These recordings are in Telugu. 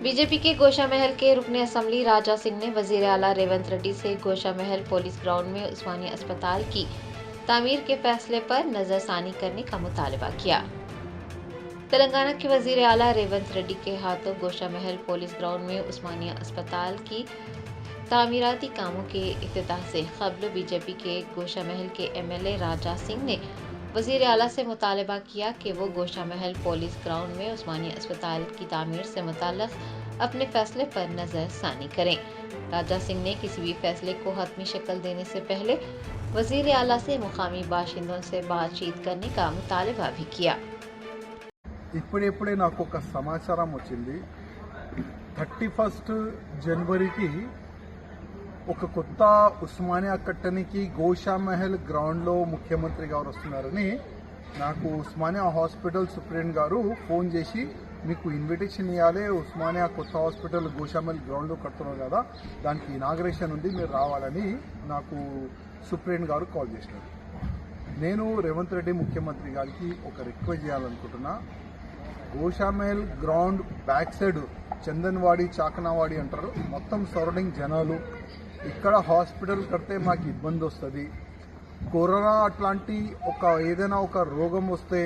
बीजेपी के गोशा महल के रुकने असम्बली राजा सिंह ने वजीर आला रेवंत रेड्डी से गोशा महल पुलिस ग्राउंड में उस्मानिया अस्पताल की तामीर के फैसले पर नजरसानी करने का मुतालबा किया। तेलंगाना के वजीर आला रेवंत रेड्डी के हाथों गोशा महल पुलिस ग्राउंड में उस्मानिया अस्पताल की तामीराती कामों के इफ्तिताह से कबल बीजेपी के गोशा महल के MLA राजा सिंह ने वजीर आला से मुतालबा किया कि वो गोशा महल पुलिस ग्राउंड में उस्मानिया अस्पताल की तामीर से मुताल्लिक़ अपने फैसले पर नज़रसानी करें। राजा सिंह ने किसी भी फैसले को हतमी शक्ल देने से पहले वजीर आला से मुकामी बाशिंदों से बातचीत करने का मुतालबा भी किया। ఇప్పుడే నాకు ఒక సమాచారం వచ్చింది 31 జనవరికి ఒక కొత్త ఉస్మానియా కట్టనికి గోషా మహల్ గ్రౌండ్లో ముఖ్యమంత్రి గారు వస్తున్నారని నాకు ఉస్మానియా హాస్పిటల్ సూపరింటెండెంట్ గారు ఫోన్ చేసి మీకు ఇన్విటేషన్ ఇవ్వాలి, ఉస్మానియా కొత్త హాస్పిటల్ గోషా మహల్ గ్రౌండ్లో కడుతున్నారు కదా, దానికి ఇనాగ్రేషన్ ఉంది, మీరు రావాలని నాకు సూపరింటెండెంట్ గారు కాల్ చేసినారు. నేను రేవంత్ రెడ్డి ముఖ్యమంత్రి గారికి ఒక రిక్వెస్ట్ చేయాలనుకుంటున్నా. Gosha Mahal ground back side Chandanwadi చాకనావాడి అంటారు, మొత్తం సరౌండింగ్ జనాలు, ఇక్కడ హాస్పిటల్ కడితే మాకు ఇబ్బంది వస్తుంది. కరోనా అట్లాంటి ఏదైనా ఒక రోగం వస్తే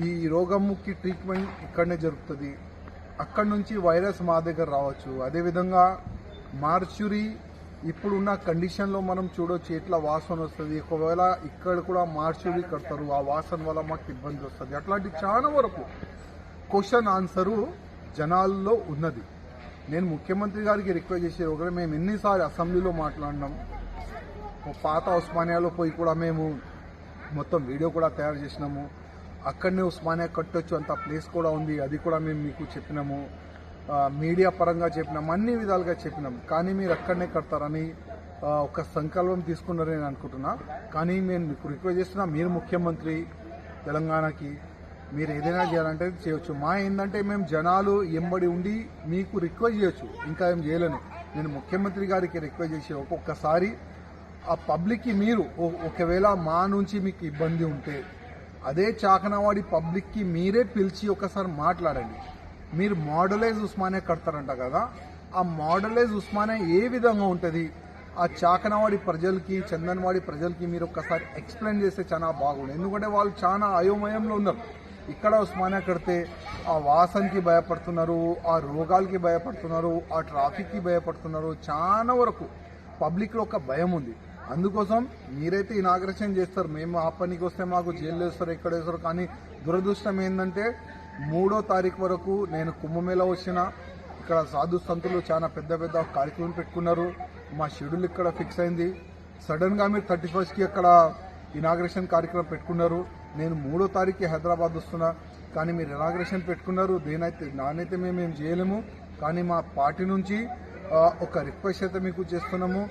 ఈ రోగముకి ట్రీట్మెంట్ ఇక్కడనే జరుగుతుంది, అక్కడి నుంచి వైరస్ మా దగ్గర రావచ్చు. అదేవిధంగా మార్చురీ ఇప్పుడున్న కండిషన్లో మనం చూడొచ్చు ఎట్లా వాసన వస్తుంది. ఒకవేళ ఇక్కడ కూడా మార్చురీ కడతారు, ఆ వాసన వల్ల మాకు ఇబ్బంది వస్తుంది. అట్లాంటి చాలా వరకు క్వశ్చన్ ఆన్సరు జనాల్లో ఉన్నది. నేను ముఖ్యమంత్రి గారికి రిక్వెస్ట్ చేసే ఒకటి, మేము ఎన్నిసార్లు అసెంబ్లీలో మాట్లాడినాం, పాత ఉస్మానియాలో పోయి కూడా మేము మొత్తం వీడియో కూడా తయారు చేసినాము. అక్కడనే ఉస్మానియా కట్టొచ్చు, అంత ప్లేస్ కూడా ఉంది, అది కూడా మేము మీకు చెప్పినాము, మీడియా పరంగా చెప్పినాము, అన్ని విధాలుగా చెప్పినాం. కానీ మీరు అక్కడనే కడతారని ఒక సంకల్పం తీసుకున్నారని నేను అనుకుంటున్నా. కానీ నేను మీకు రిక్వెస్ట్ చేస్తున్నా, మీరు ముఖ్యమంత్రి తెలంగాణకి, మీరు ఏదైనా చేయాలంటే చేయొచ్చు. మా ఏంటంటే మేము జనాలు ఎంబడి ఉండి మీకు రిక్వెస్ట్ చేయొచ్చు, ఇంకా ఏం చేయలేను. నేను ముఖ్యమంత్రి గారికి రిక్వెస్ట్ చేసి ఒక్కొక్కసారి ఆ పబ్లిక్కి మీరు ఒకవేళ మా నుంచి మీకు ఇబ్బంది ఉంటే అదే చాకనవాడి పబ్లిక్కి మీరే పిలిచి ఒకసారి మాట్లాడండి. మీరు మోడలైజ్ ఉస్మానియా కడతారంట కదా, ఆ మోడలైజ్ ఉస్మానియా ఏ విధంగా ఉంటుంది, ఆ చాకనవాడి ప్రజలకి చందన్వాడి ప్రజలకి మీరు ఒక్కసారి ఎక్స్ప్లెయిన్ చేస్తే చాలా బాగుంది. ఎందుకంటే వాళ్ళు చాలా అయోమయంలో ఉన్నారు. ఇక్కడ ఉస్మానియా కడితే ఆ వాసనకి భయపడుతున్నారు, ఆ రోగాలకి భయపడుతున్నారు, ఆ ట్రాఫిక్కి భయపడుతున్నారు. చాలా వరకు పబ్లిక్లో ఒక భయం ఉంది. అందుకోసం మీరైతే ఇనాగ్రేషన్ చేస్తారు, మేము ఆ పనికి వస్తే మాకు జైలు వేస్తారు, ఎక్కడ వేస్తారు. కానీ దురదృష్టం ఏంటంటే 3వ తారీఖు వరకు నేను కుంభమేళా వచ్చిన, ఇక్కడ సాధు సంతులు చాలా పెద్ద పెద్ద కార్యక్రమం పెట్టుకున్నారు, మా షెడ్యూల్ ఇక్కడ ఫిక్స్ అయింది. సడన్గా మీరు 31కి అక్కడ ఇనాగ్రేషన్ కార్యక్రమం పెట్టుకున్నారు. నేను 3వ తారీఖుకి హైదరాబాద్ వస్తున్నా, కానీ మీరు ఇనాగ్రేషన్ పెట్టుకున్నారు. దానైతే మేమేం చేయలేము. కానీ మా పార్టీ నుంచి ఒక రిక్వెస్ట్ అయితే మీకు చేస్తున్నాము,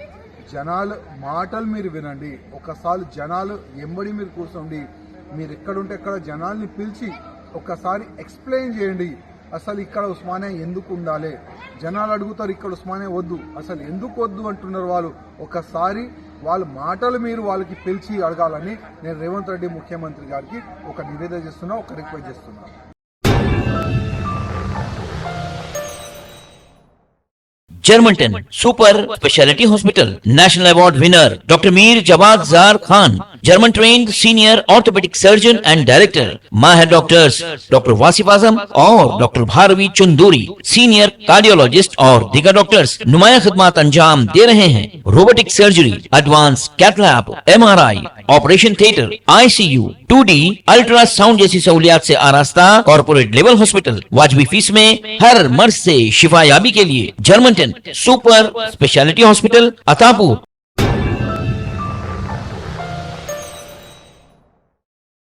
జనాలు మాటలు మీరు వినండి. ఒకసారి జనాలు ఎంబడి మీరు కూర్చోండి, మీరు ఎక్కడుంటే అక్కడ జనాల్ని పిలిచి ఒకసారి ఎక్స్ప్లెయిన్ చేయండి. అసలు ఇక్కడ ఉస్మానియా ఎందుకు ఉండాలి, జనాలు అడుగుతారు ఇక్కడ ఉస్మానియా వద్దు, అసలు ఎందుకు వద్దు అంటున్నారు వాళ్ళు. ఒకసారి వాళ్ళ మాటలు మీరు వాళ్ళకి పిలిచి అడగాలని నేను రేవంత్ రెడ్డి ముఖ్యమంత్రి గారికి ఒక నివేదన చేస్తున్నా, ఒక రిక్వెస్ట్ చేస్తున్నా. Germantown Super Speciality Hospital National Award winner Dr. Mir Jawad Zar Khan, German trained senior orthopedic surgeon and director. Mahir doctors Dr. Wasif Azam और Dr. Bharvi Chunduri, senior cardiologist और दीगर डॉक्टर्स नुमाया खिदमत अंजाम दे रहे हैं. Robotic surgery, advance cath lab, MRI, operation theatre, ICU, 2D ultrasound जैसी सहूलियात से आरास्ता कॉर्पोरेट लेवल हॉस्पिटल. वाजबी फीस में हर मर्ज से शिफायाबी के लिए Germanten super speciality hospital Attapur.